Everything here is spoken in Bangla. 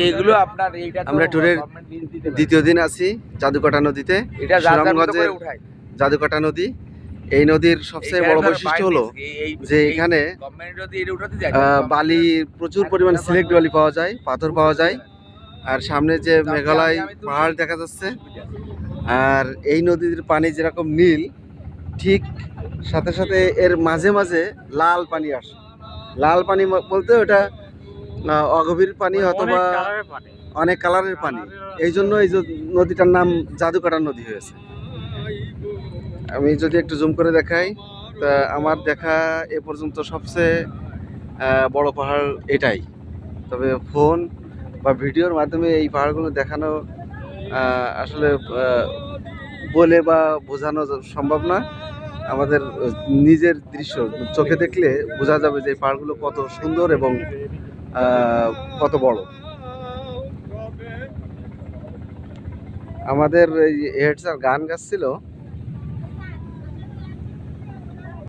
এইগুলো আপনার এইটা আমরা ট্যুরের দ্বিতীয় দিন আছি জাদুকাটা নদীতে। এটা সুনামগঞ্জের জাদুকাটা নদী। এই নদীর সবচেয়ে বড় বৈশিষ্ট্য হলো যে এখানে বালি, প্রচুর পরিমাণ সিলেক্ট বালি পাওয়া যায়, পাথর পাওয়া যায়। আর সামনে যে মেঘালয় পাহাড় দেখা যাচ্ছে। আর এই নদীর পানি যেরকম নীল, ঠিক সাথে সাথে এর মাঝে মাঝে লাল পানি আসে। লাল পানি বলতে ওটা অগভীর পানি অথবা অনেক কালারের পানি। এই জন্য এই নদীটার নাম জাদুকাটা নদী হয়েছে। আমি যদি একটু জুম করে দেখাই, তা আমার দেখা এ পর্যন্ত সবচেয়ে বড় পাহাড় এটাই। তবে ফোন বা ভিডিওর মাধ্যমে এই পাহাড়গুলো দেখানো আসলে বলে বা বোঝানো সম্ভব না। আমাদের নিজের দৃশ্য চোখে দেখলে বোঝা যাবে যে এই পাহাড়গুলো কত সুন্দর এবং কত বড়। আমাদের এই হেড স্যার গান গাচ্ছিল।